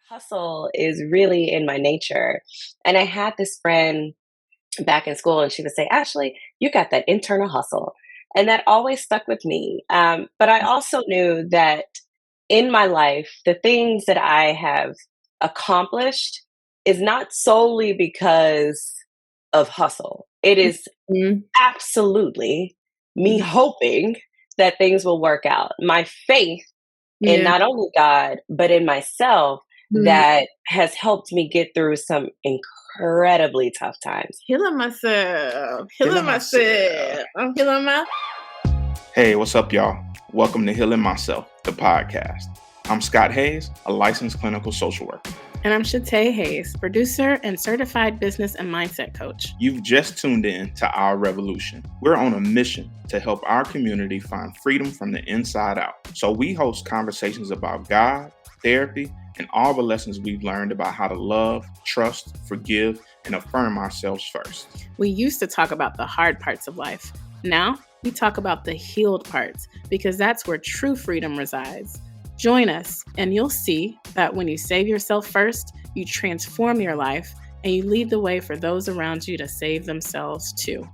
hustle is really in my nature. And I had this friend back in school, and she would say, Ashley, you got that internal hustle. And that always stuck with me. But I also knew that in my life, the things that I have accomplished is not solely because of hustle. It is Mhm. absolutely me hoping that things will work out. My faith in Yeah. not only God, but in myself Mhm. that has helped me get through some incredibly tough times. Healing myself. Healing myself. I'm healing my. Hey, what's up, y'all? Welcome to Healing Myself, the podcast. I'm Scott Hayes, a licensed clinical social worker. And I'm Shatay Hayes, producer and certified business and mindset coach. You've just tuned in to Our Revolution. We're on a mission to help our community find freedom from the inside out. So we host conversations about God, therapy, and all the lessons we've learned about how to love, trust, forgive, and affirm ourselves first. We used to talk about the hard parts of life. Now we talk about the healed parts because that's where true freedom resides. Join us and you'll see that when you save yourself first, you transform your life and you lead the way for those around you to save themselves too.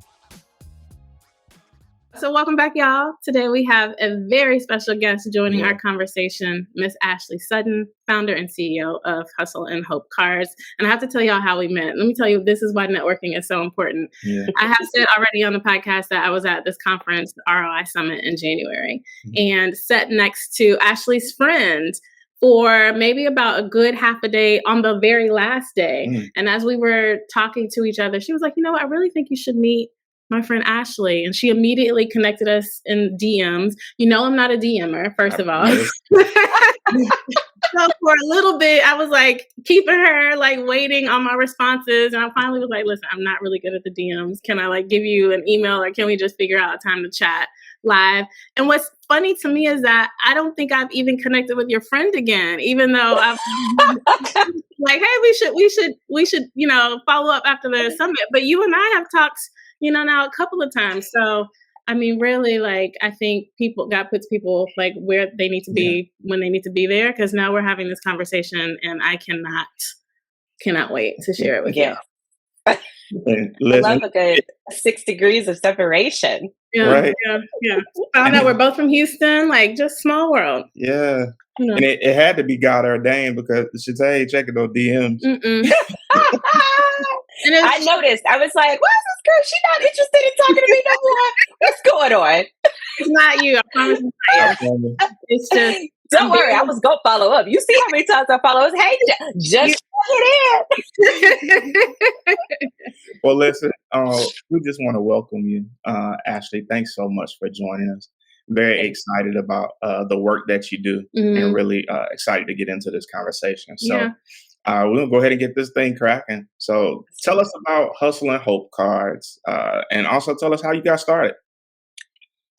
So welcome back, y'all. Today we have a very special guest joining our conversation, Miss Ashley Sutton, founder and CEO of Hustle and Hope Cards. And I have to tell y'all how we met. Let me tell you, this is why networking is so important. Yeah. I have said already on the podcast that I was at this conference, ROI Summit in January, and sat next to Ashley's friend for maybe about a good half a day on the very last day. And as we were talking to each other, she was like, you know what, I really think you should meet my friend Ashley. And she immediately connected us in DMs. You know, I'm not a DMer, first of all. So for a little bit, I was like keeping her like waiting on my responses. And I finally was like, listen, I'm not really good at the DMs. Can I like give you an email or can we just figure out a time to chat live? And what's funny to me is that I don't think I've even connected with your friend again, even though I've like, hey, we should, you know, follow up after the summit. But you and I have talked, you know, now a couple of times. So, I mean, really, like, I think God puts people like where they need to be when they need to be there. Cause now we're having this conversation and I cannot wait to share it with you. I love a good 6 degrees of separation. Yeah, Right. yeah. Found out we're both from Houston, like just small world. Yeah. You know. And it had to be God ordained because Shatay checking those DMs. I noticed. I was like, why is this girl? She's not interested in talking to me no more. What's going on? It's not you. I promise it's not you. It's just. Don't worry. I was going to follow up. You see how many times I follow us? Hey, just get in. Well, listen, we just want to welcome you, Ashley. Thanks so much for joining us. Very excited about the work that you do and really excited to get into this conversation. So we're going to go ahead and get this thing cracking. So tell us about Hustle and Hope Cards and also tell us how you got started.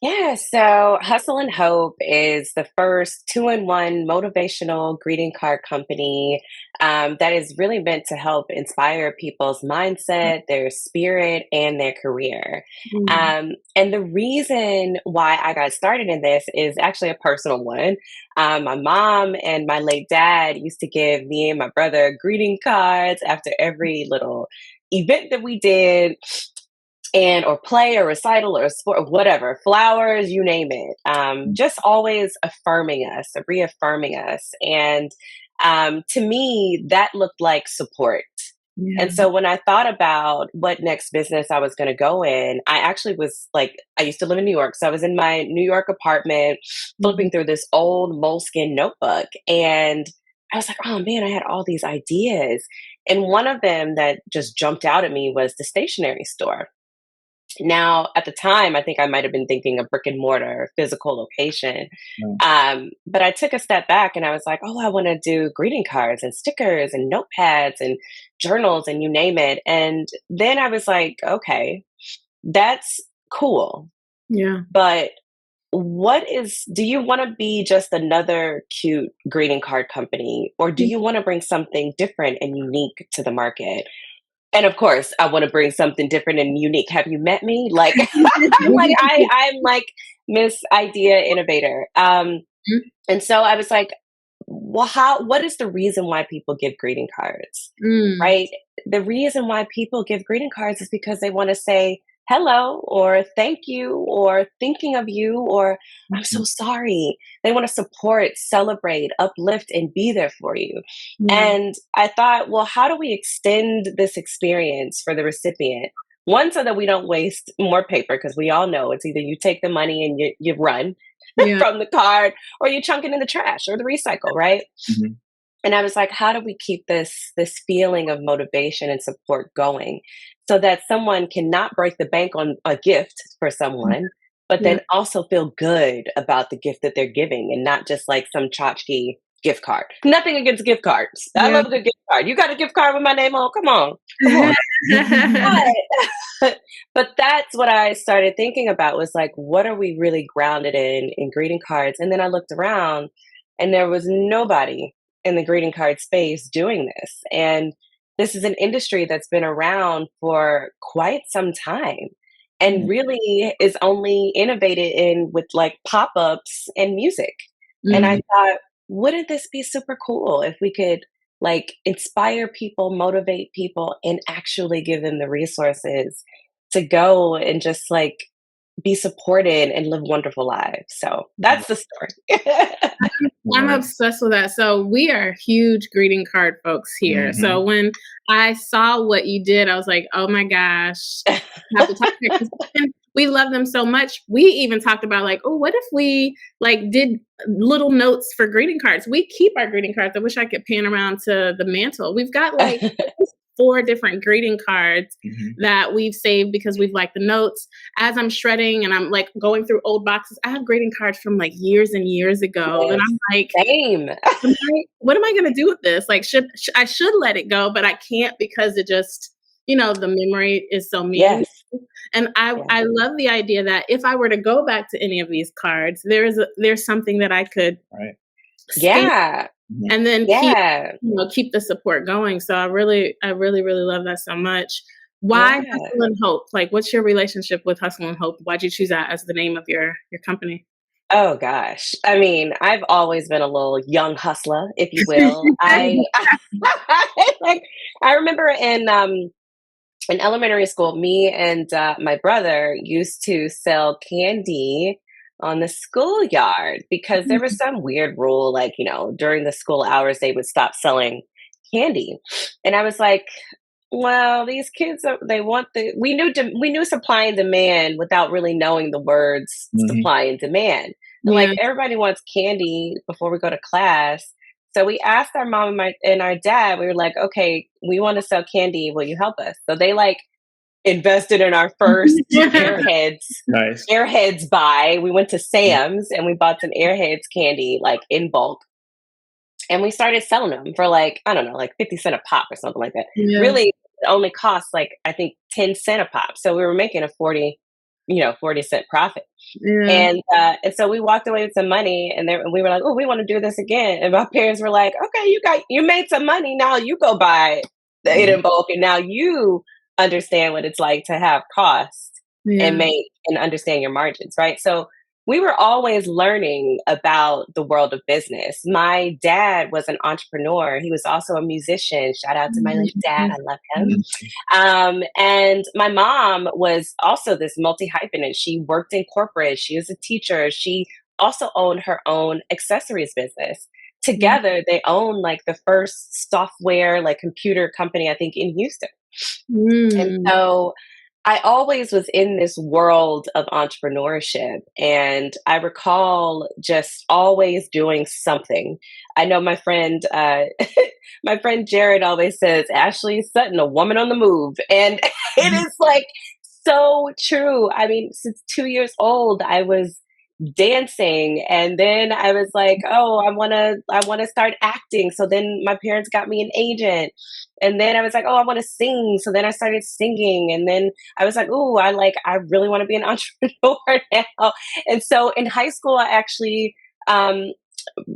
Yeah, so Hustle and Hope is the first 2-in-1 motivational greeting card company that is really meant to help inspire people's mindset, their spirit, and their career. And the reason why I got started in this is actually a personal one. My mom and my late dad used to give me and my brother greeting cards after every little event that we did. Or play or recital or sport or whatever, flowers, you name it. Just always affirming us, reaffirming us. And to me, that looked like support. And so when I thought about what next business I was going to go in, I actually was like, I used to live in New York. So I was in my New York apartment, flipping through this old moleskin notebook. And I was like, oh man, I had all these ideas. And one of them that just jumped out at me was the stationery store. Now, at the time, I think I might have been thinking a brick and mortar physical location. But I took a step back and I was like, oh, I want to do greeting cards and stickers and notepads and journals and you name it. And then I was like, okay, that's cool. Yeah. But do you want to be just another cute greeting card company, or do you want to bring something different and unique to the market? And of course, I want to bring something different and unique. Have you met me? Like, I'm like Miss Idea Innovator. And so I was like, what is the reason why people give greeting cards, Mm. right? The reason why people give greeting cards is because they want to say hello or thank you or thinking of you or I'm Mhm. so sorry. They want to support, celebrate, uplift, and be there for you. Yeah. And I thought, well, how do we extend this experience for the recipient? One, so that we don't waste more paper, because we all know it's either you take the money and you run Yeah. from the card or you chunk it in the trash or the recycle, right? Mhm. And I was like, how do we keep this feeling of motivation and support going so that someone cannot break the bank on a gift for someone, but Yeah. then also feel good about the gift that they're giving and not just like some tchotchke gift card. Nothing against gift cards. I Yeah. love a good gift card. You got a gift card with my name on? Come on. Come on. But but that's what I started thinking about was like, what are we really grounded in greeting cards? And then I looked around and there was nobody in the greeting card space doing this. And this is an industry that's been around for quite some time and really is only innovated in with like pop-ups and music. And I Mhm. thought, wouldn't this be super cool if we could like inspire people, motivate people, and actually give them the resources to go and just like be supported and live wonderful lives. So that's the story. I'm Right. obsessed with that. So we are huge greeting card folks here. So Mhm. when I saw what you did, I was like, oh my gosh, I have to talk to her 'cause we love them so much. We even talked about like, oh, what if we like did little notes for greeting cards? We keep our greeting cards. I wish I could pan around to the mantle. We've got like 4 different greeting cards Mhm. that we've saved because we've liked the notes. As I'm shredding and I'm like going through old boxes, I have greeting cards from like years and years ago. And Yes, I'm like, same. what am I going to do with this? Like, I should let it go, but I can't because it just, the memory is so meaningful. Yes, And yes. I love the idea that if I were to go back to any of these cards, there's something that I could Right. scan Yeah, Mhm. and then yeah, keep the support going. So I really, really love that so much. Why yeah. Hustle and Hope? Like, what's your relationship with Hustle and Hope? Why'd you choose that as the name of your company? Oh gosh. I mean, I've always been a little young hustler, if you will. I like I remember in elementary school, me and my brother used to sell candy on the schoolyard because there was some weird rule, like, during the school hours, they would stop selling candy. And I was like, well, these kids, they want we knew supply and demand without really knowing the words Mhm. supply and demand. And Yeah. like everybody wants candy before we go to class. So we asked our mom and, and our dad, we were like, okay, we want to sell candy. Will you help us? So they like invested in our first Nice. Airheads buy. We went to Sam's and we bought some Airheads candy like in bulk. And we started selling them for like, I don't know, like 50 cents a pop or something like that. Yeah. Really, it only cost like, I think 10 cents a pop. So we were making a 40 cent profit. Yeah. And so we walked away with some money, and we were like, "Oh, we want to do this again." And my parents were like, "Okay, you made some money. Now you go buy it Mhm. in bulk, and now you understand what it's like to have costs and Yeah. make and understand your margins, right?" So we were always learning about the world of business. My dad was an entrepreneur. He was also a musician. Shout out to my late dad. Mhm. I love him. Mhm. And my mom was also this multi hyphenate. She worked in corporate. She was a teacher. She also owned her own accessories business. Yeah. Together, they own like the first software, like computer company, I think, in Houston. And Mm. so I always was in this world of entrepreneurship. And I recall just always doing something. I know my friend, my friend Jared always says, Ashley Sutton, a woman on the move. And it is like so true. I mean, since 2 years old, I was dancing, and then I was like, oh, I want to start acting. So then my parents got me an agent, and then I was like, oh, I want to sing. So then I started singing, and then I was like, oh, I really want to be an entrepreneur now. And so in high school, um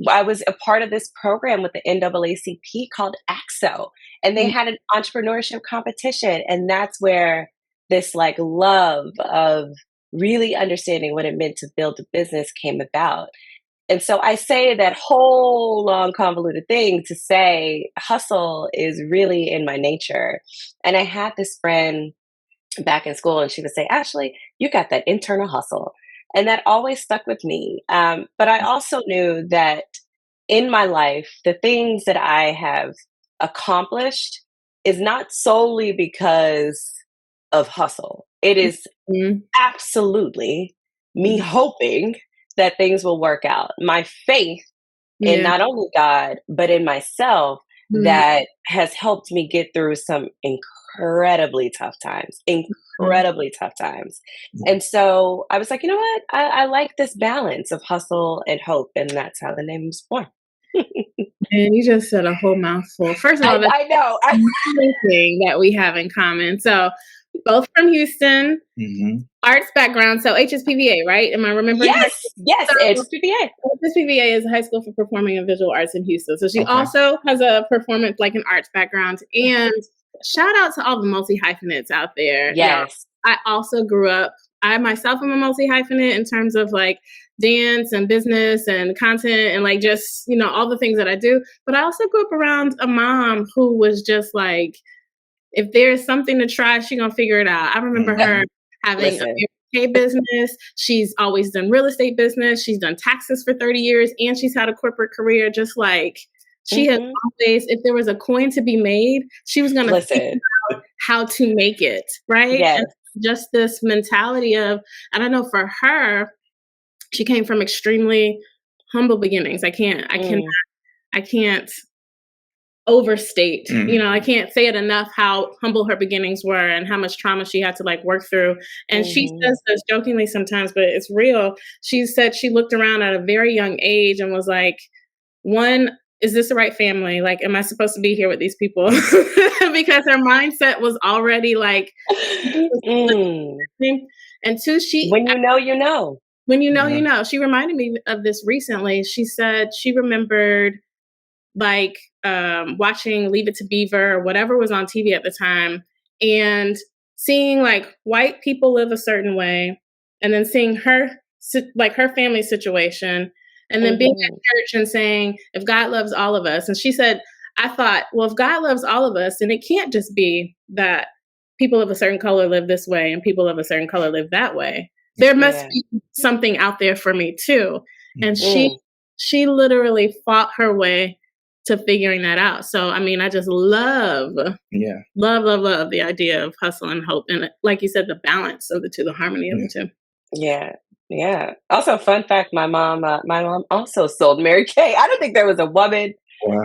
I was a part of this program with the NAACP called AXO, and they Mm. had an entrepreneurship competition, and that's where this like love of really understanding what it meant to build a business came about. And so I say that whole long convoluted thing to say hustle is really in my nature. And I had this friend back in school, and she would say, Ashley, you got that internal hustle. And that always stuck with me. But I also knew that in my life, the things that I have accomplished is not solely because of hustle. It is Mhm. absolutely me hoping that things will work out. My faith in Yeah. not only God, but in myself Mhm. that has helped me get through some incredibly tough times, Mhm. incredibly tough times. And so I was like, you know what? I like this balance of hustle and hope. And that's how the name was born. And you just said a whole mouthful. First of all, that's I know. another thing that we have in common. So, both from Houston, Mm-hmm. arts background. So HSPVA, right? Am I remembering Yes, correctly? yes, So it's PPA. HSPVA is a high school for performing and visual arts in Houston. So she Okay. also has a performance, like an arts background. And shout out to all the multi hyphenates out there, y'all. Yes. I also grew up. I myself am a multi hyphenate in terms of like dance and business and content and like just all the things that I do. But I also grew up around a mom who was just like, if there's something to try, she's gonna figure it out. I remember her having a Listen. Mary Kay business. She's always done real estate business. She's done taxes for 30 years, and she's had a corporate career. Just like she has always, if there was a coin to be made, she was gonna figure Listen. out how to make it, right? Yes. And just this mentality of, I don't know, for her, she came from extremely humble beginnings. I can't overstate. I can't say it enough how humble her beginnings were and how much trauma she had to like work through. And she says this jokingly sometimes, but it's real. She said she looked around at a very young age and was like, one, is this the right family? Like, am I supposed to be here with these people? Because her mindset was already like, Mm. and two, When you know, you know. when you know, she reminded me of this recently. She said she remembered like watching Leave It to Beaver or whatever was on TV at the time, and seeing like white people live a certain way, and then seeing her family situation, and then being at church and saying, if God loves all of us. And she said, I thought, well, if God loves all of us, then it can't just be that people of a certain color live this way and people of a certain color live that way. There must be something out there for me too. And she literally fought her way to figuring that out. So, I mean, I just love the idea of hustle and hope. And like you said, the balance of the two, the harmony of the two. Yeah. Yeah. Also, fun fact: my mom also sold Mary Kay. I don't think there was a woman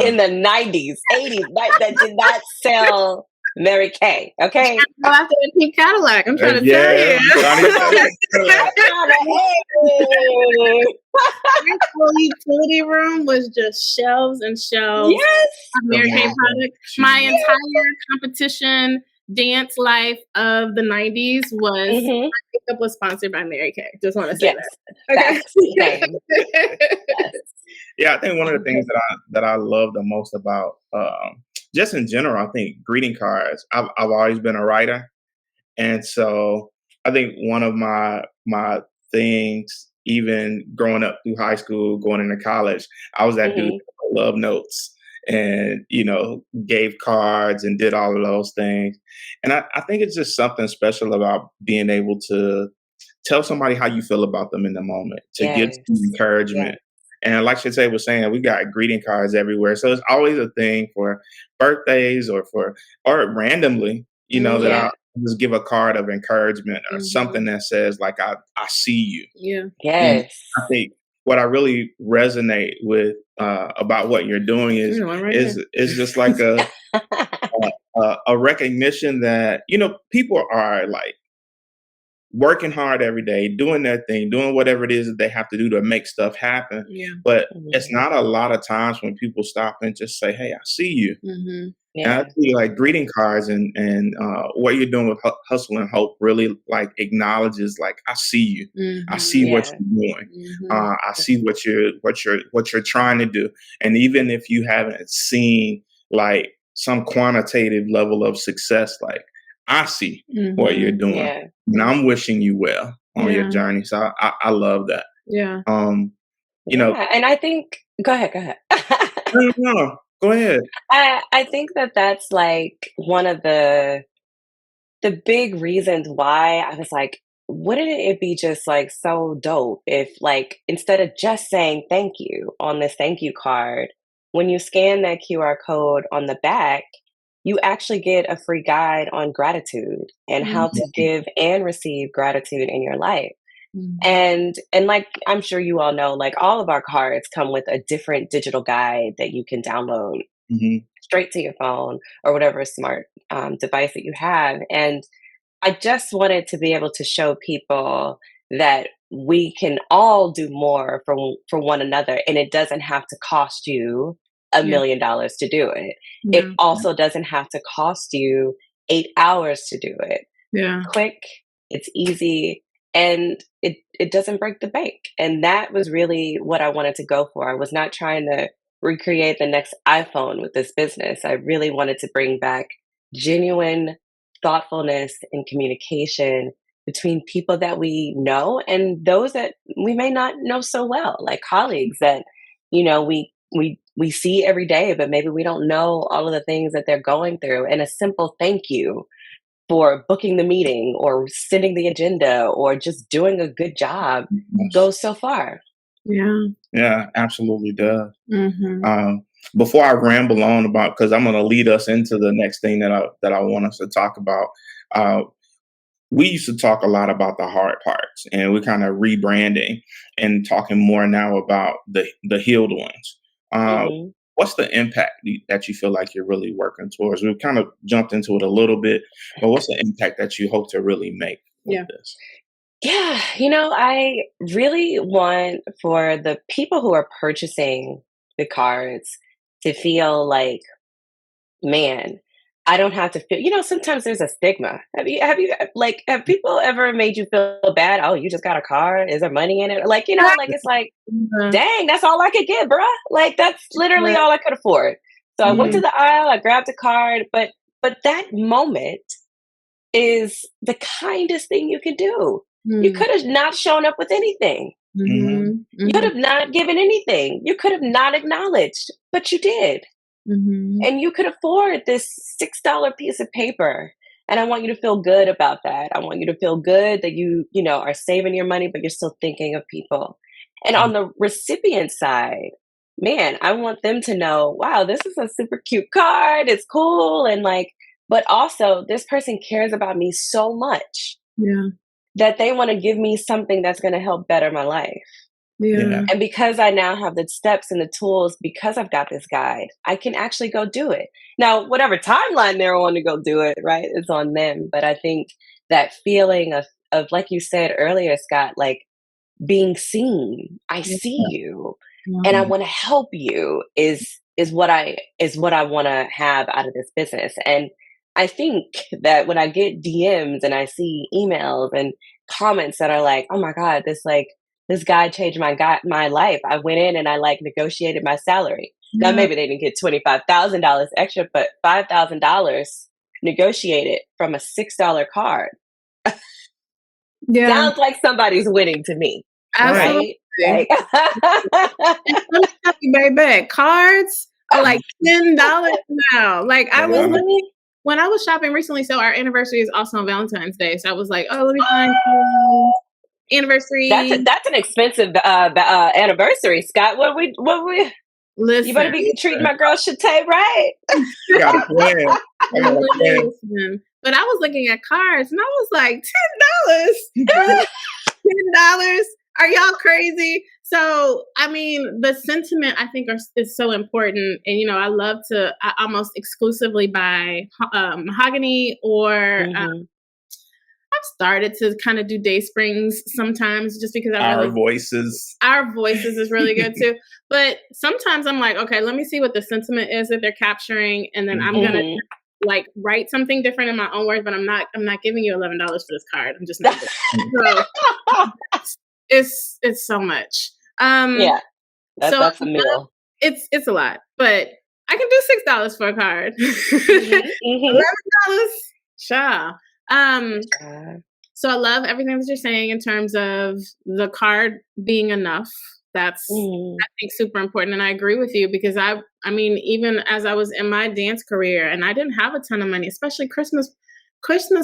in the 90s, 80s that did not sell Mary Kay. Okay. Go after the pink Cadillac. I'm trying to tell you. Our utility room was just shelves and shelves of Mary Kay products. My entire competition dance life of the 90s was my makeup was sponsored by Mary Kay. Just want to say that. Okay. Yeah, I think one of the things that I love the most about just in general, I think greeting cards. I've always been a writer, and so I think one of my things, even growing up through high school, going into college, I was that dude who loved notes and gave cards and did all of those things. And I think it's just something special about being able to tell somebody how you feel about them in the moment, to give some encouragement. And like Shantae was saying, we got greeting cards everywhere. So it's always a thing for birthdays or randomly, that I'll just give a card of encouragement or something that says like, I see you. Yeah. Yes. And I think what I really resonate with about what you're doing is just like a recognition that, people are like working hard every day, doing their thing, doing whatever it is that they have to do to make stuff happen. Yeah. But it's not a lot of times when people stop and just say, hey, I see you. And I see like greeting cards and what you're doing with Hustle and Hope really like acknowledges like, I see you. I see what you're doing. I see what you're trying to do. And even if you haven't seen like some quantitative level of success, like I see what you're doing, and I'm wishing you well on your journey. So I love that. Yeah. You know, Yeah, and I think go ahead, go ahead. no, no, no, go ahead. I think that that's, like, one of the big reasons why I was like, wouldn't it be just like so dope if, like, instead of just saying thank you on this thank you card, when you scan that QR code on the back, you actually get a free guide on gratitude and how to Mhm. give and receive gratitude in your life. Mhm. And like I'm sure you all know, like all of our cards come with a different digital guide that you can download Hmm. straight to your phone or whatever smart device that you have. And I just wanted to be able to show people that we can all do more for one another, and it doesn't have to cost you a Yeah. million dollars to do it. It Yeah. also doesn't have to cost you 8 hours to do it. Yeah. Quick, it's easy, and it doesn't break the bank. And that was really what I wanted to go for. I was not trying to recreate the next iPhone with this business. I really wanted to bring back genuine thoughtfulness and communication between people that we know and those that we may not know so well, like colleagues that we see every day, but maybe we don't know all of the things that they're going through. And a simple thank you for booking the meeting or sending the agenda or just doing a good job Yes. goes so far. Yeah. Yeah, absolutely does. Mhm. Um, Before I ramble on about, because I'm going to lead us into the next thing that I want us to talk about. Uh, we used to talk a lot about the hard parts, and we're kind of rebranding and talking more now about the healed ones. Uh, Hmm. what's the impact that you feel like you're really working towards? We've kind of jumped into it a little bit, but what's the impact that you hope to really make with Yeah. this? Yeah, I really want for the people who are purchasing the cards to feel like, man, I don't have to feel, sometimes there's a stigma. Have people ever made you feel bad? Oh, you just got a card. Is there money in it? Like, it's like, Mhm. dang, that's all I could get, bruh. Like, that's literally all I could afford. So I went Hmm. to the aisle, I grabbed a card, but that moment is the kindest thing you can do. You Mhm. could have not shown up with anything. Hmm. Mhm. You could Mhm. have not given anything. You could have not acknowledged, but you did. Mhm. And you could afford this $6 piece of paper. And I want you to feel good about that. I want you to feel good that are saving your money, but you're still thinking of people. And on the recipient side, man, I want them to know, wow, this is a super cute card. It's cool. And like, but also this person cares about me so much Yeah. that they want to give me something that's going to help better my life. Yeah. Yeah. And because I now have the steps and the tools, because I've got this guide, I can actually go do it. Now, whatever timeline they're on to go do it, right, it's on them. But I think that feeling of like you said earlier, Scott, like being seen, I Yeah. see you and I Yeah. want to help you is what I want to have out of this business. And I think that when I get DMs and I see emails and comments that are like, "Oh my god, this guy changed my life. I went in and I like negotiated my salary." Now Yeah. maybe they didn't get $25,000 extra, but $5,000 negotiated from a $6 card. Yeah. Sounds like somebody's winning to me, Right. Absolutely. right? Like And let me tell you, baby, cards are like $10 now. Like I was Yeah. looking when I was shopping recently. So our anniversary is also on Valentine's Day. So I was like, oh, let me find some That's anniversary. that's an expensive anniversary, Scott. What we? You better Listen, be treating my girl Shatay right. I got a plan. I got a plan. listen. But I was looking at cards and I was like, $10, really? $10? Are y'all crazy? So, I mean, the sentiment I think is so important. And, I almost exclusively buy mahogany or Hmm. I've started to kind of do day springs sometimes just because I Our really, voices. our voices is really good too. But sometimes I'm like, okay, let me see what the sentiment is that they're capturing. And then I'm going to Hmm. like write something different in my own words, but I'm not giving you $11 for this card. I'm just not doing it. So it's so much. Yeah, So that's a meal. it's a lot, but I can do $6 for a card. Hmm. Hmm. $11, sure. Um, Uh, so I love everything that you're saying in terms of the card being enough. That's, Mm. I think, super important. And I agree with you because I mean, even as I was in my dance career and I didn't have a ton of money, especially Christmas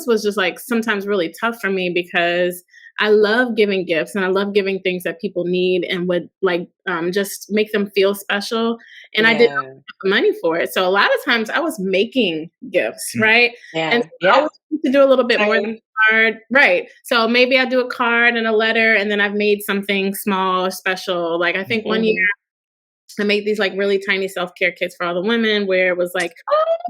was just like sometimes really tough for me because I love giving gifts and I love giving things that people need and would like just make them feel special. And I didn't Yeah. have the money for it. So a lot of times I was making gifts, Mm. right? And Yeah. so I Yeah. always need to do a little bit more than Same. card. Right. So maybe I do a card and a letter and then I've made something small or special. Like I think one year Mhm. I made these like really tiny self-care kits for all the women where it was like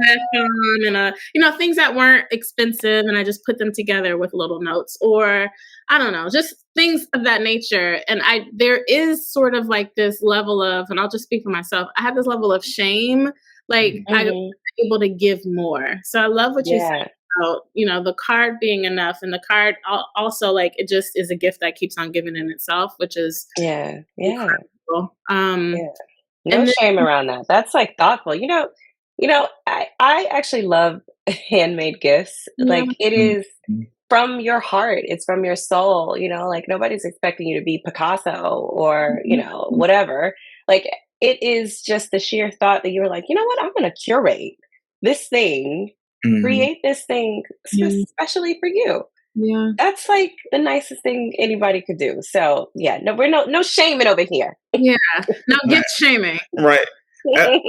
fashion and things that weren't expensive and I just put them together with little notes or I don't know, just things of that nature. And there is sort of like this level of, and I'll just speak for myself, I have this level of shame, like Mhm. I'm Mhm. able to give more. So I love what you said Yeah. about, the card being enough and the card also like it just is a gift that keeps on giving in itself, which is Yeah. Yeah. incredible. Yeah. No And then shame around that. That's like thoughtful. I actually love handmade gifts. yeah, Like it Mhm. is from your heart. It's from your soul, like nobody's expecting you to be Picasso or, whatever. Like it is just the sheer thought that you're like, you know what, I'm gonna curate this thing, Mhm. create this thing yeah, especially for you. yeah, That's like the nicest thing anybody could do. So yeah, no, we're no shaming over here. yeah. No gift shaming. Right. Uh,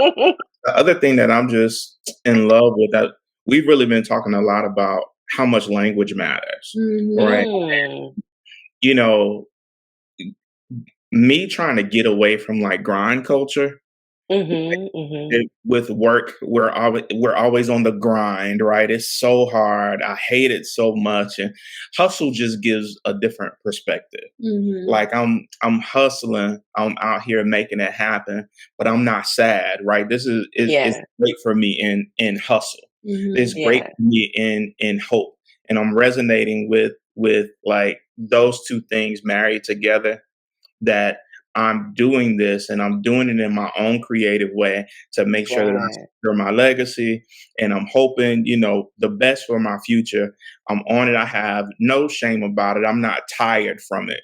the other thing that I'm just in love with that we've really been talking a lot about how much language matters, Mhm. right? Mm. You know, me trying to get away from like grind culture. Mhm. Mhm. With work, we're always on the grind, right? It's so hard. I hate it so much, and hustle just gives a different perspective. Mhm. Like I'm hustling, I'm out here making it happen, but I'm not sad, right? This is Yeah. great for me in hustle. It's Mhm. great Yeah. for me in hope, and I'm resonating with like those two things married together that I'm doing this and I'm doing it in my own creative way to make sure that I Yeah. secure my legacy. And I'm hoping, the best for my future. I'm on it. I have no shame about it. I'm not tired from it.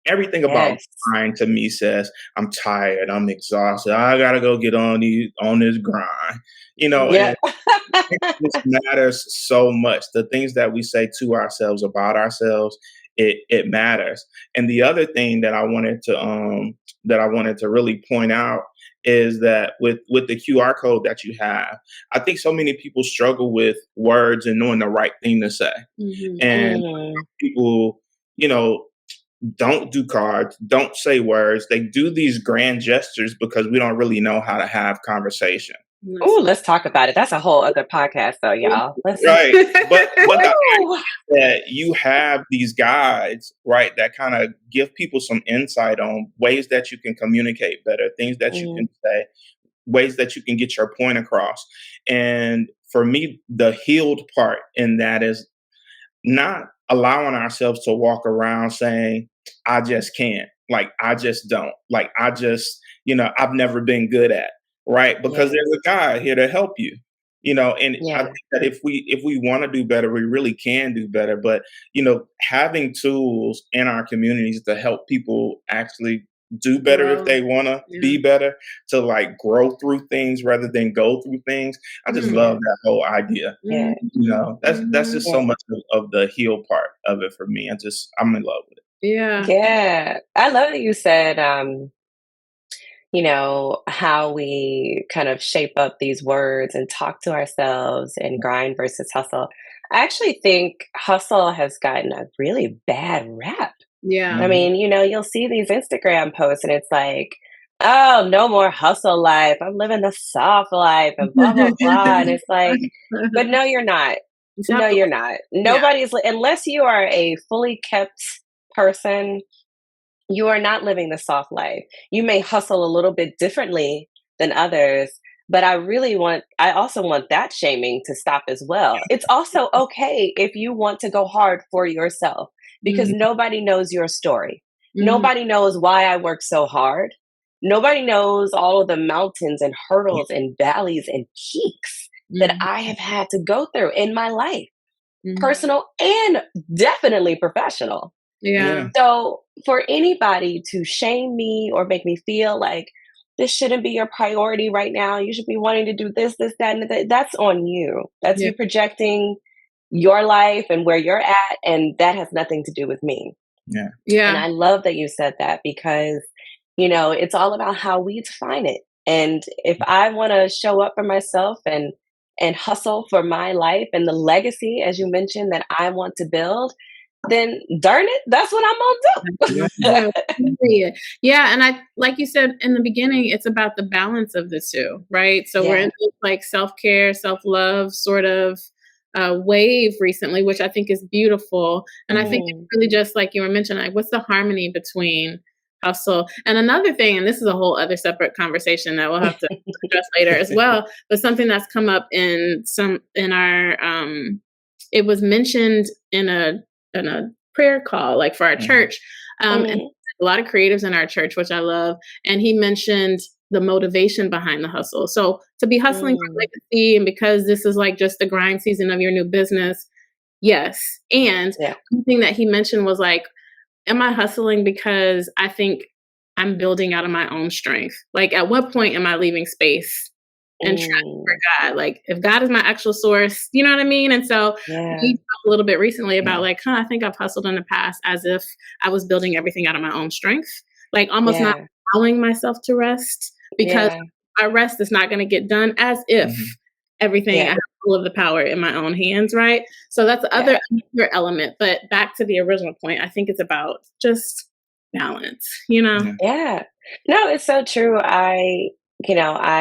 Everything about Yes. grind to me says I'm tired. I'm exhausted. I gotta go get on this grind. Yeah. And this matters so much. The things that we say to ourselves about ourselves, it matters. And the other thing that I wanted to really point out is that with the QR code that you have, I think so many people struggle with words and knowing the right thing to say. Mhm. And Mhm. people, you know, don't do cards, don't say words. They do these grand gestures because we don't really know how to have conversation. Ooh, Listen. let's talk about it. That's a whole other podcast though, y'all. Listen. Right. But the Woo! that you have these guides, right, that kind of give people some insight on ways that you can communicate better, things that you Mm. can say, ways that you can get your point across. And for me, the healed part in that is not allowing ourselves to walk around saying, I just can't, like, I just don't, like, I've never been good at, right? Because Yeah. there's a guy here to help you. And I think Yeah. that if we want to do better, we really can do better. But having tools in our communities to help people actually do better if Grow. they want to Yeah. be better, to like grow through things rather than go through things. I just Mhm. love Yeah. that whole idea. Yeah. That's just so Yeah. much of the heal part of it for me. I'm in love with it. Yeah. Yeah. I love that you said how we kind of shape up these words and talk to ourselves and grind versus hustle. I actually think hustle has gotten a really bad rap. Yeah. I Mhm. mean, you'll see these Instagram posts and it's like, oh, no more hustle life. I'm living the soft life and blah, blah, blah. And it's like, but no, you're not. You No, have to, you're not. yeah. Unless you are a fully kept person, you are not living the soft life. You may hustle a little bit differently than others, but I also want that shaming to stop as well. It's also okay if you want to go hard for yourself because Mhm. nobody knows your story. Mhm. Nobody knows why I work so hard. Nobody knows all of the mountains and hurdles and valleys and peaks that Mhm. I have had to go through in my life, Mhm. personal and definitely professional. Yeah. Yeah. So for anybody to shame me or make me feel like this shouldn't be your priority right now, you should be wanting to do this, that, and that, that's on you. That's Yeah. you projecting your life and where you're at, and that has nothing to do with me. Yeah. And Yeah. I love that you said that because, it's all about how we define it. And if I want to show up for myself and hustle for my life and the legacy, as you mentioned, that I want to build, then darn it, that's what I'm Yeah. gonna do. Yeah. Yeah. And I, like you said in the beginning, it's about the balance of the two, right? So we're Yeah. in this like self-care, self-love sort of wave recently, which I think is beautiful. And I think it's Mm. really just like you were mentioning, like what's the harmony between hustle and another thing, and this is a whole other separate conversation that we'll have to address later as well, but something that's come up in our it was mentioned in a prayer call, like for our church. And Mhm. a lot of creatives in our church, which I love. And he mentioned the motivation behind the hustle. So to be hustling for Mm. legacy and because this is like just the grind season of your new business, yes. And Yeah. one thing that he mentioned was like, am I hustling because I think I'm building out of my own strength? Like, at what point am I leaving space and trusting for Mm. God? Like, if God is my actual source, you know what I mean? And so Yeah. we talked a little bit recently about Yeah. like, I think I've hustled in the past as if I was building everything out of my own strength, like almost not Yeah. allowing myself to rest because Yeah. my rest is not going to get done as if Mhm. everything I Yeah. have all of the power in my own hands, right? So that's the Yeah. other element. But back to the original point, I think it's about just balance, you know? Yeah. Yeah. No, it's so true. I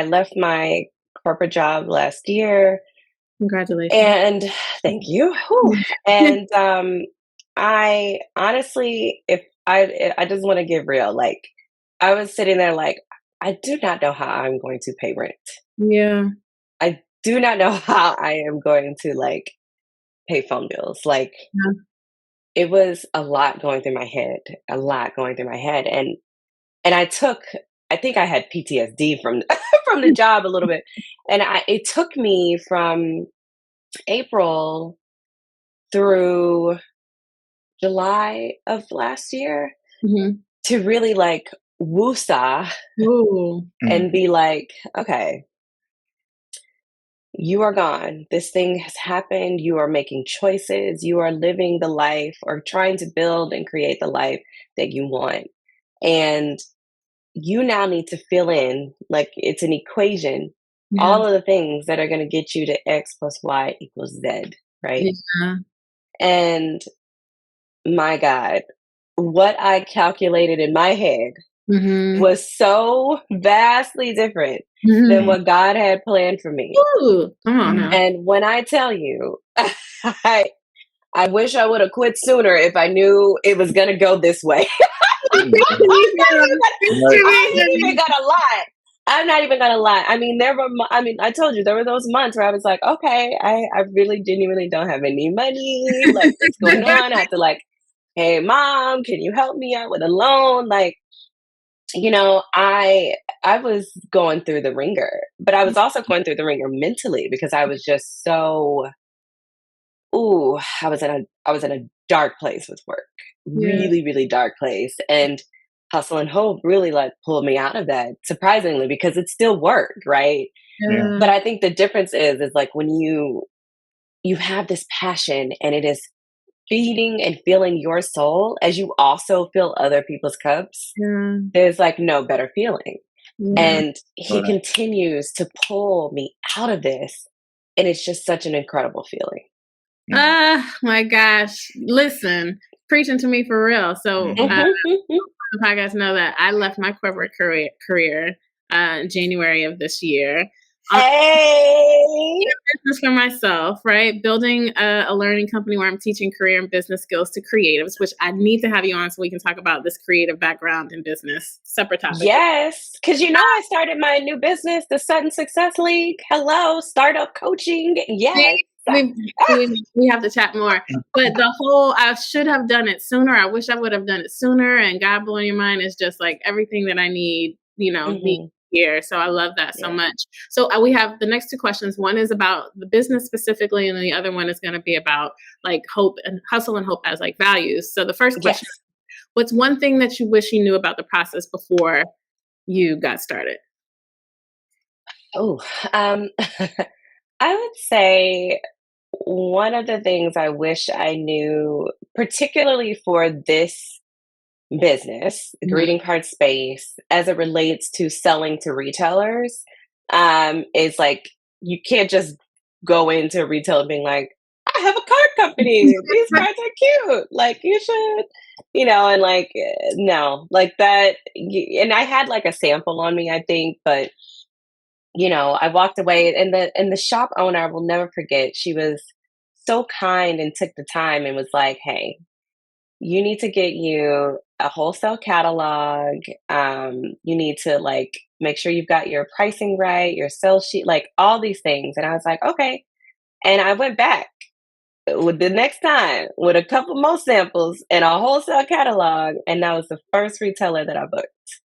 left my corporate job last year Congratulations. and thank you. Whew. And I honestly, if I just want to get real, like I was sitting there like, I do not know how I'm going to pay rent. Yeah. I do not know how I am going to like pay phone bills. Like Yeah. it was a lot going through my head, a lot going through my head. And I think I had PTSD from from the job a little bit. And it took me from April through July of last year Mhm. to really like woosah Ooh. Mhm. and be like, okay, you are gone. This thing has happened. You are making choices. You are living the life or trying to build and create the life that you want. And you now need to fill in, like it's an equation, Yeah. all of the things that are going to get you to X plus Y equals Z, right? Yeah. And my God, what I calculated in my head Mhm. was so vastly different than Mhm. what God had planned for me. Ooh, come on Mhm. now. And when I tell you, I, I wish I would have quit sooner if I knew it was going to go this way. Mhm. Right. I'm not even gonna lie. I'm not even gonna lie. I mean, I told you there were those months where I was like, okay, I really genuinely don't have any money. Like, what's going on? I have to like, hey, mom, can you help me out with a loan? Like, I was going through the ringer, but I was also going through the ringer mentally because I was just so ooh, I was in a dark place with work. Yeah. Really, really dark place. And hustle and hope really like pulled me out of that, surprisingly, because it still worked, right? Yeah. Yeah. But I think the difference is like when you have this passion and it is feeding and filling your soul as you also fill other people's cups, Yeah. there's like no better feeling. Yeah. And he Right. continues to pull me out of this. And it's just such an incredible feeling. Mhm. Ah, my gosh. Listen, preaching to me for real. So Mhm. the podcast know that I left my corporate career in January of this year. Hey. Business for myself, right? Building a learning company where I'm teaching career and business skills to creatives, which I need to have you on so we can talk about this creative background in business. Separate topic. Yes, because I started my new business, the Sutton Success League. Hello, startup coaching. Yes. We have to chat more. But I should have done it sooner. I wish I would have done it sooner. And God blowing your mind is just like everything that I need, need Mhm. here. So I love that so Yeah. much. So we have the next two questions. One is about the business specifically, and then the other one is going to be about like hope and hustle and hope as like values. So the first Yes. question, what's one thing that you wish you knew about the process before you got started? Oh, I would say one of the things I wish I knew, particularly for this business, the Mhm. greeting card space, as it relates to selling to retailers, is like you can't just go into retail and being like, I have a card company. These cards are cute. Like you should, and like no, like that. And I had like a sample on me, I think, but I walked away, and the shop owner, I will never forget. She was so kind and took the time and was like, "Hey, you need to get you a wholesale catalog. You need to like make sure you've got your pricing right, your sales sheet, like all these things." And I was like, "Okay." And I went back with the next time with a couple more samples and a wholesale catalog, and that was the first retailer that I booked.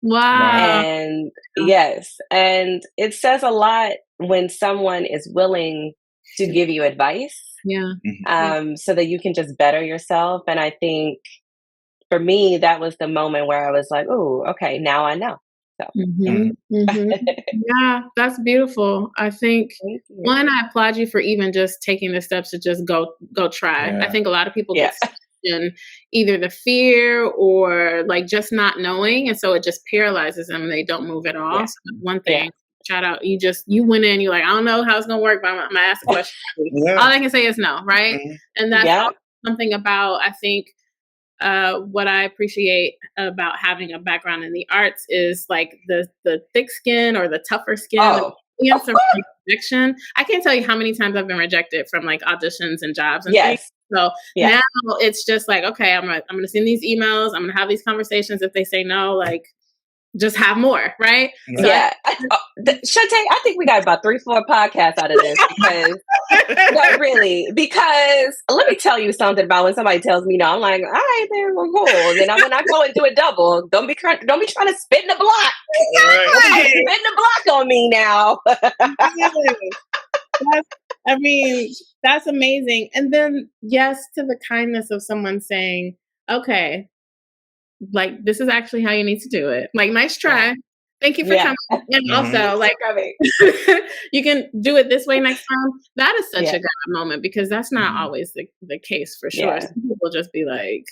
Wow. Wow. And yes, and it says a lot when someone is willing to give you advice, Yeah. Mhm. so that you can just better yourself. And I think for me, that was the moment where I was like, "Oh, okay, now I know." So, yeah. Mhm, mhm. Yeah, that's beautiful. I think, Thank you. one, I applaud you for even just taking the steps to just go try. I Yeah. think a lot of people Yeah. get stuck in either the fear or, like, just not knowing, and so it just paralyzes them and they don't move at all. Yeah. So one Yeah. thing, shout out, you went in, you're like, "I don't know how it's gonna work, but Imma ask a question." Yeah. All I can say is no, right? Mhm. And that's Yeah. also something about, I think, what I appreciate about having a background in the arts is like the thick skin or the tougher skin, Oh. the answer from rejection. I can't tell you how many times I've been rejected from like auditions and jobs and things. Yes. So Yes. now it's just like, okay, I'm gonna send these emails, I'm gonna have these conversations. If they say no, like just have more, right? So Right. Yeah. Shantae, I think we got about 3, 4 podcasts out of this because no, really, because let me tell you something about when somebody tells me no, I'm like, all right, then we're cool. Then when I go and do a double, don't be trying to spit in the block. Don't be trying to Right. spit in the block on me now. Really. I mean, that's amazing. And then, yes, to the kindness of someone saying, okay, like, this is actually how you need to do it. Like, nice Yeah. try. Thank you for Yeah. coming. And Mhm. also, like, Coming. you can do it this way next time. That is such Yeah. a God moment because that's not Mhm. always the case for sure. Yeah. Some people just be like,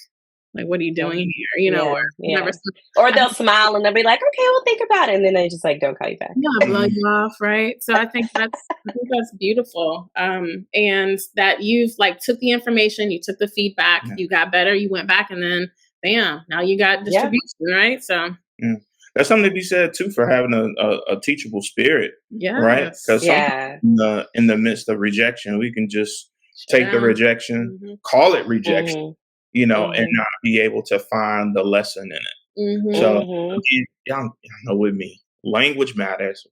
what are you Yeah. doing here? Or Yeah. whatever. Yeah. So Or I they'll smile and they'll be like, okay, we'll think about it. And then they just like don't call you back. Yeah, blow Mhm. you off, right? So I think that's beautiful. And that you've like took the information, you took the feedback, Yeah. you got better, you went back, and then bam, now you got Yeah. distribution, right? So Yeah. There's something to be said too for having a teachable spirit, right? yes, Because sometimes Yeah. in the midst of rejection, we can just shut take the down. rejection, Mhm, call it rejection, Mhm. and Mhm. not be able to find the lesson in it. mhm, So Mhm. again, y'all know with me, language matters.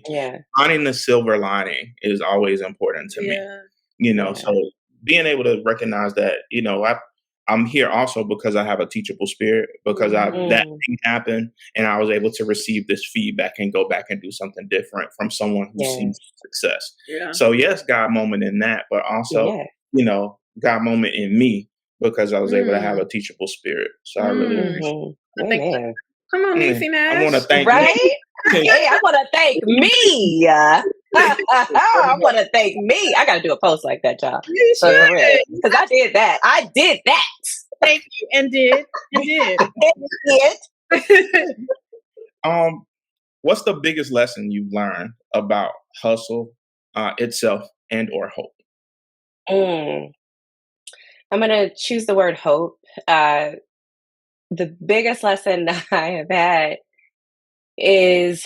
Yeah. Finding the silver lining is always important to me. yeah, Yeah. So being able to recognize that, I'm here also because I have a teachable spirit, because mhm, that Mm. thing happened and I was able to receive this feedback and go back and do something different from someone who sees Yes. success. yeah, So yes, God moment in that, but also, Yeah. God moment in me because I was able to have mm, a teachable spirit. So I really mm. appreciate Mhm. I think. Amen. Come on, it. Niecy I want to Nash. thank me. Right? Hey, I want to thank me. I want to thank me. I got to do a post like that, y'all. You But for real, should. because I did that. I did that. Thank you, and did and did. It. um, what's the biggest lesson you've learned about hustle itself and or hope? Mm. I'm going to choose the word hope. Uh, the biggest lesson I have had is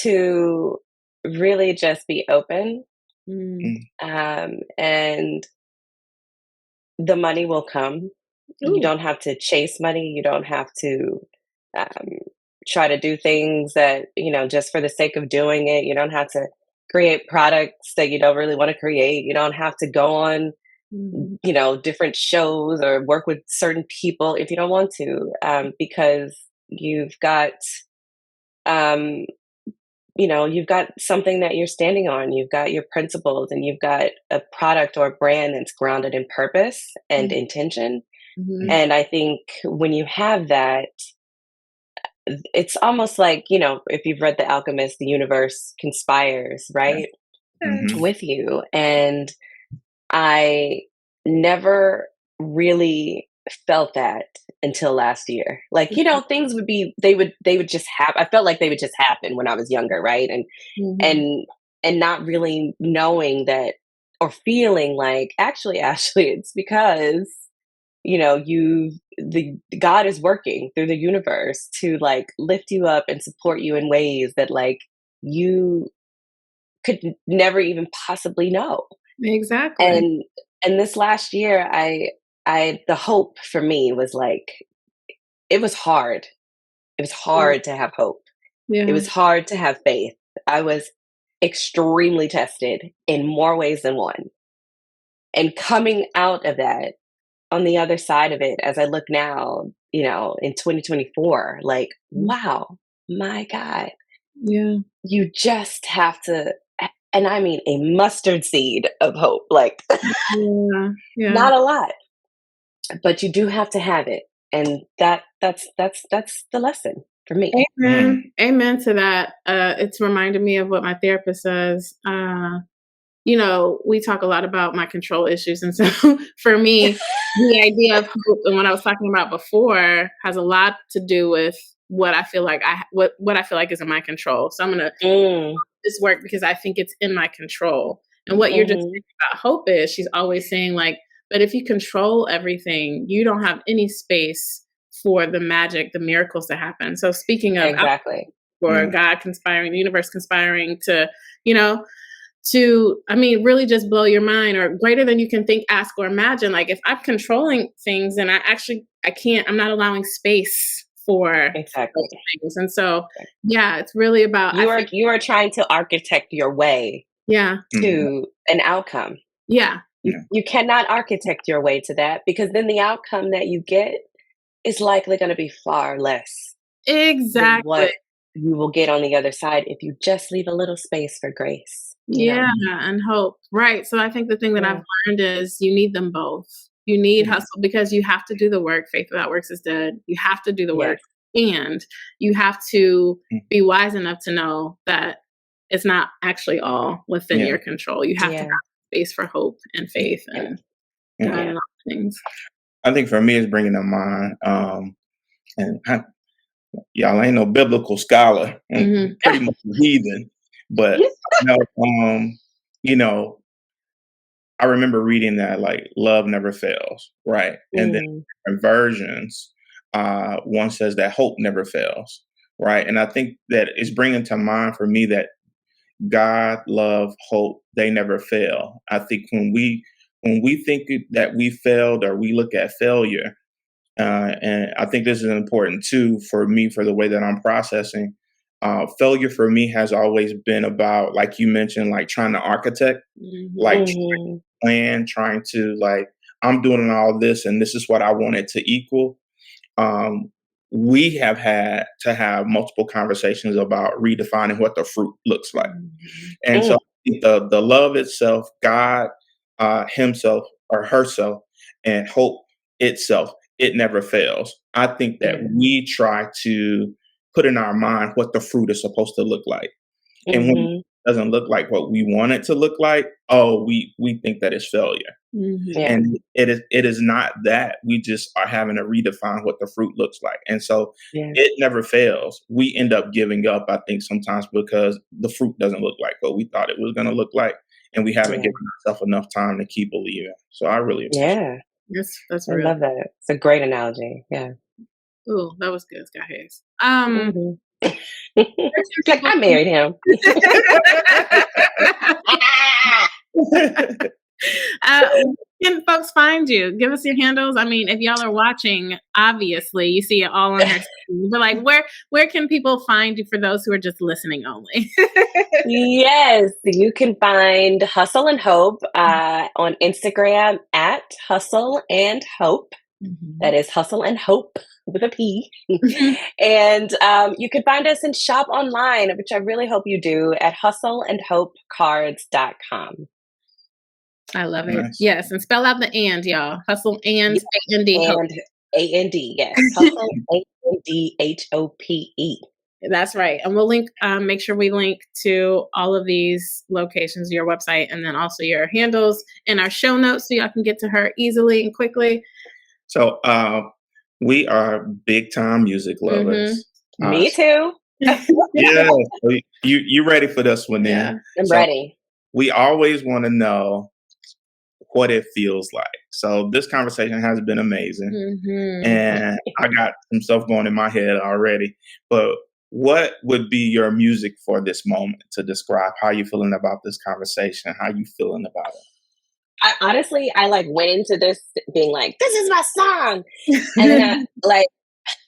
to really just be open, Mm. and the money will come. You Ooh. don't have to chase money. You don't have to um, try to do things that, just for the sake of doing it. You don't have to create products that you don't really want to create. You don't have to go on, Mhm. different shows or work with certain people if you don't want to, because um, you've got something that you're standing on. You've got your principles and you've got a product or brand that's grounded in purpose and Mm. intention. And I think when you have that, it's almost like, if you've read The Alchemist, the universe conspires, Yeah. right? Mhm. With you. And I never really felt that until last year. Like, things they would just happen. I felt like they would just happen when I was younger, right? And and not really knowing that or feeling like actually, Ashley, it's because the God is working through the universe to like lift you up and support you in ways that like you could never even possibly know. Exactly. And this last year, the hope for me was like it was hard. It was Yeah. hard to have hope. It Yeah. was hard to have faith. I was extremely tested in more ways than one. And coming out of that, on the other side of it, as I look now, in 2024, like, wow, my God, Yeah. you just have to, and I mean a mustard seed of hope, like Yeah. Yeah. not a lot, but you do have to have it. And that's the lesson for me. Amen. Amen to that. It's reminded me of what my therapist says. We talk a lot about my control issues. And so for me, the idea of hope and what I was talking about before has a lot to do with what I feel like what I feel like is in my control. So I'm gonna Mm, this work because I think it's in my control. And what you're just mhm. saying about hope is she's always saying like, but if you control everything, you don't have any space for the magic, the miracles to happen. So speaking of Exactly. for Mm. God conspiring, the universe conspiring to, you know, I mean, really just blow your mind or greater than you can think, ask, or imagine. Like if I'm controlling things and I'm not allowing space for Exactly. those things. And so, yeah, it's really about, I think, You are trying to architect your way yeah, Mhm. to an outcome. yeah, Yeah. You cannot architect your way to that because then the outcome that you get is likely going to be far less than exactly. what you will get on the other side if you just leave a little space for grace. Yeah, and hope. Right. So I think the thing that I've Yeah. learned is you need them both. You need Yeah. hustle because you have to do the work. Faith without works is dead. You have to do the work Yes. and you have to Mm. be wise enough to know that it's not actually all within Yeah. your control. You have to have Yeah. space for hope and faith Yeah. and Yeah. God Yeah. and all things. I think for me, it's bringing to mind, and y'all ain't no biblical scholar, and Hmm. pretty much a heathen, but you know, um, you know, I remember reading that like love never fails, right? And then Mm, in versions, one says that hope never fails, right? And I think that it's bringing to mind for me that God, love, hope, they never fail. I think when we think that we failed or we look at failure, and I think this is important too for me for the way that I'm processing. Failure for me has always been about, like you mentioned, like trying to architect, Hmm. like mhm. plan, trying to like I'm doing all this and this is what I want it to equal. Um, we have had to have multiple conversations about redefining what the fruit looks like. And so Mm, the love itself, God himself or herself, and hope itself, it never fails. I think that yeah. we try to put in our mind what the fruit is supposed to look like. And when it Mhm. doesn't look like what we want it to look like, oh, we think that it's failure. Hmm. Yeah. And it is not that. We just are having to redefine what the fruit looks like. And so Yeah. it never fails. We end up giving up, I think, sometimes because the fruit doesn't look like what we thought it was going to look like. And we haven't Yeah. given ourselves enough time to keep believing. So I really appreciate Yeah. That's I real. love that. It's a great analogy. Yeah. Ooh, that was good, Scott Hayes. Mhm. Where can It's like people I married him. it. where can folks find you? Give us your handles. I mean, if y'all are watching, obviously you see it all on her screen. But like, where can people find you for those who are just listening only? Yes, you can find Hustle and Hope on Instagram at Hustle and Hope. That Mhm. is Hustle and Hope with a P. And you can find us and shop online, which I really hope you do, at hustleandhopecards.com. I love it. Nice. Yes, and spell out the and, y'all. Hustle and A-N-D. And A-N-D, yes. Hustle, A-N-D-H-O-P-E. That's right. And we'll link, make sure we link to all of these locations, your website, and then also your handles in our show notes so y'all can get to her easily and quickly. So we are big time music lovers. Me too. Yeah. So you ready for this one then? Yeah. I'm ready. We always want to know what it feels like. So this conversation has been amazing. And I got some stuff going in my head already. But what would be your music for this moment to describe how you feeling about this conversation? How you feeling about it? I like went into this being like, this is my song. And then I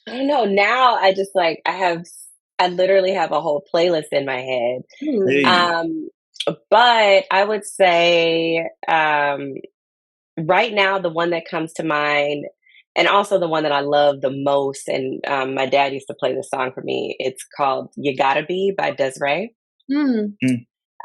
don't know. Now I just like, I literally have a whole playlist in my head. Hey. But I would say right now, the one that comes to mind, and also the one that I love the most, and my dad used to play this song for me. It's called "You Gotta Be" by Desiree. You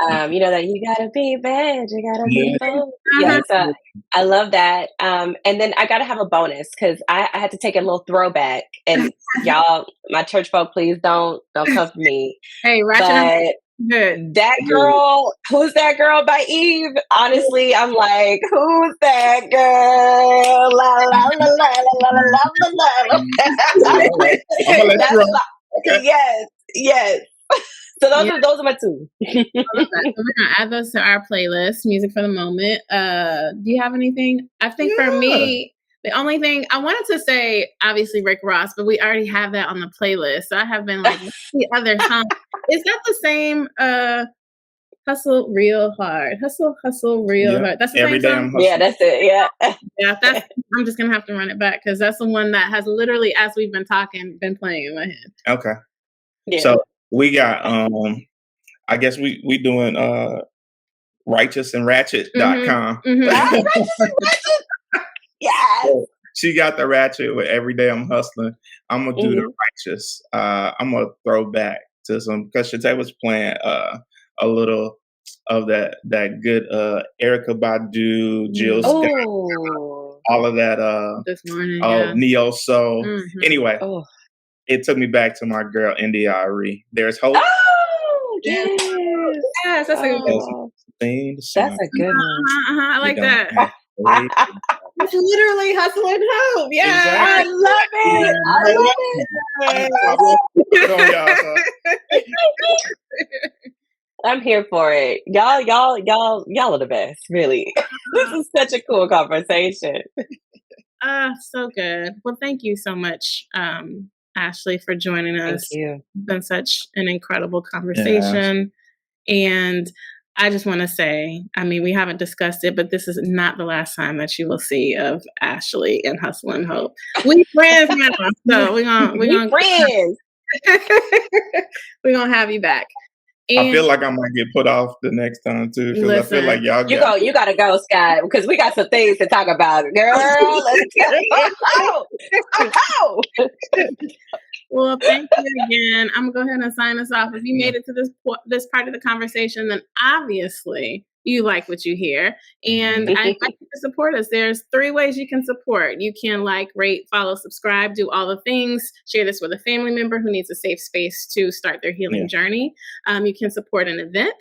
know that you gotta be bad, you gotta be bold. Yeah, so I love that. And then I gotta have a bonus because I had to take a little throwback. And y'all, my church folk, please don't come for me. Hey, but that girl, who's that girl by Eve? Honestly, I'm like, who's that girl? La la la la la la la la la. Yes. So those are my two. So we're gonna add those to our playlist, music for the moment. Do you have anything? I think for me, the only thing I wanted to say, obviously Rick Ross, but we already have that on the playlist. So I have been like, what's the other song? Is that the same? Hustle real hard. Hustle real hard. That's the Every same day song. I'm hustling. Yeah, that's it. Yeah, I'm just gonna have to run it back because that's the one that has literally, as we've been talking, been playing in my head. Okay. Yeah. So we got I guess we doing righteousandratchet.com. Yes. So she got the ratchet with Every Day I'm Hustling. I'm gonna do the righteous. I'm gonna throw back to some because Shantae was playing a little of that good Erykah Badu, Jill Scott, all of that this morning, neo soul. Anyway, it took me back to my girl India.Arie. There's hope. Oh, yes. Yes, that's a good one. That's a good one. I like that. It's literally Hustle and Hope. Yeah. Exactly. I love it. I'm here for it. Y'all are the best, really. This is such a cool conversation. So good. Well, thank you so much, Ashley, for joining us. Thank you. It's been such an incredible conversation. And I just want to say, I mean, we haven't discussed it, but this is not the last time that you will see of Ashley and Hustle and Hope. We friends now, so we're gonna friends. We're gonna have you back. And I feel like I might get put off the next time too, because I feel like y'all you gotta go, Scott, because we got some things to talk about, girl. Let's go. Well, thank you again. I'm gonna go ahead and sign us off. If you made it to this part of the conversation, then obviously you like what you hear. And I invite you to support us. There's 3 ways you can support. You can like, rate, follow, subscribe, do all the things. Share this with a family member who needs a safe space to start their healing journey. You can support an event.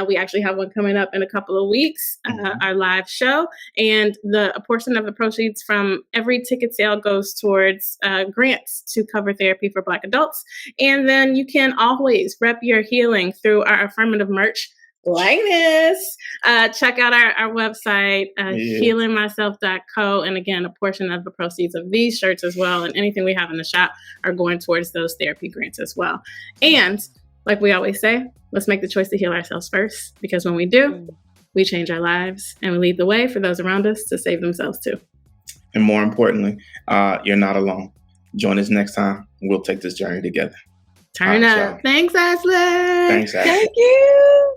We actually have one coming up in a couple of weeks, our live show. And a portion of the proceeds from every ticket sale goes towards grants to cover therapy for Black adults. And then you can always rep your healing through our affirmative merch like this. Check out our website, healingmyself.co. And again, a portion of the proceeds of these shirts as well and anything we have in the shop are going towards those therapy grants as well. And like we always say, let's make the choice to heal ourselves first, because when we do, we change our lives and we lead the way for those around us to save themselves too. And more importantly, you're not alone. Join us next time. We'll take this journey together. Turn up. Thanks, Ashley. Thanks, Ashley. Thank you.